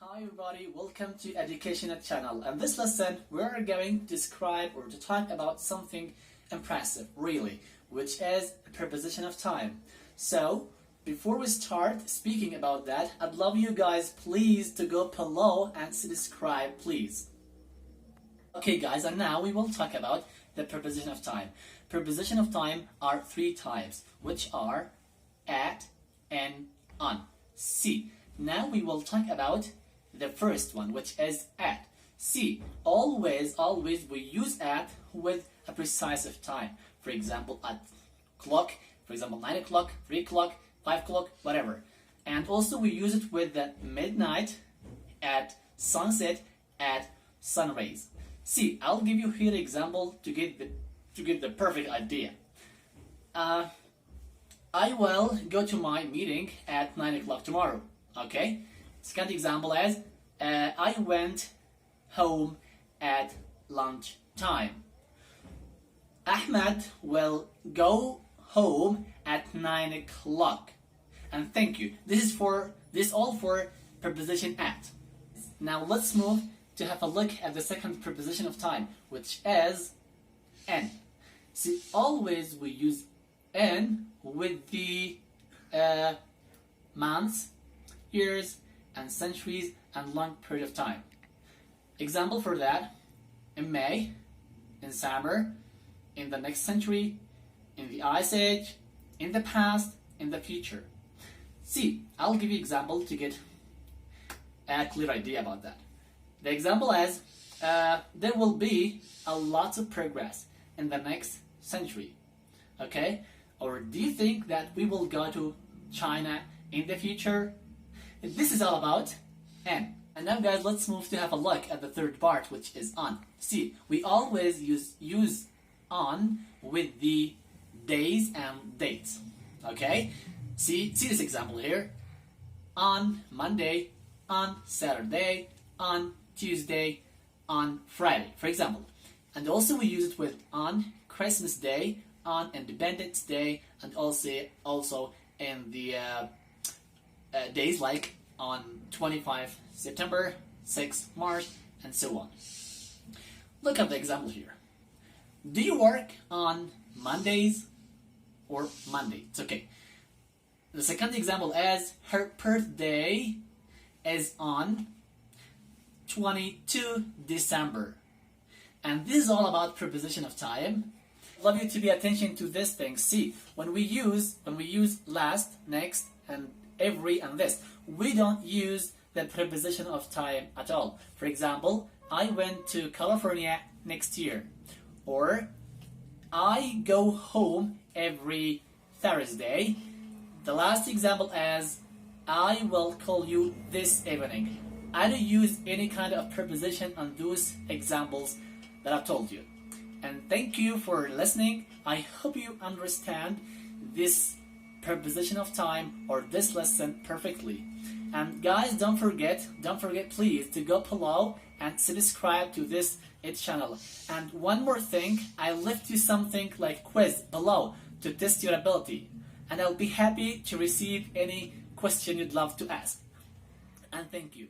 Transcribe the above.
Hi everybody, welcome to Educational Channel. And this lesson we're going to describe or to talk about something impressive, really, which is a preposition of time. So, before we start speaking about that, I'd love you guys please to go below and subscribe, please. Okay guys, and now we will talk about the preposition of time. Preposition of time are three types, which are at and on. See, now we will talk about the first one, which is at. See, always we use at with a precise of time. For example, at clock, for example, 9 o'clock, 3 o'clock, 5 o'clock, whatever. And also we use it with the midnight, at sunset, at sunrise. See, I'll give you here example to get the perfect idea. I will go to my meeting at 9 o'clock tomorrow. Okay? Second example is I went home at lunch time. Ahmed will go home at 9 o'clock. And thank you. This is all for preposition at. Now let's move to have a look at the second preposition of time, which is n. See, always we use n with the months, years, and centuries and long period of time. Example for that: in May, in summer, in the next century, in the Ice Age, in the past, in the future. See, I'll give you example to get a clear idea about that. The example is there will be a lot of progress in the next century. Okay? Or do you think that we will go to China in the future? This is all about n. And now guys, let's move to have a look at the third part, which is on. See, we always use on with the days and dates. Okay? See this example here. On Monday, on Saturday, on Tuesday, on Friday, for example. And also we use it with on Christmas Day, on Independence Day, and also in the days like on 25 September, 6 March, and so on. Look at the example here. Do you work on Mondays or Monday? It's okay. The second example is her birthday is on 22 December. And this is all about preposition of time. Love you to pay attention to this thing. See, when we use last, next, and every, and this, we don't use the preposition of time at all. For example, I went to California next year, or I go home every Thursday. The last example is I will call you this evening. I don't use any kind of preposition on those examples that I've told you. And thank you for listening. I hope you understand this preposition of time or this lesson perfectly. And guys, don't forget please to go below and subscribe to this channel. And one more thing, I left you something like quiz below to test your ability. And I'll be happy to receive any question you'd love to ask. And thank you.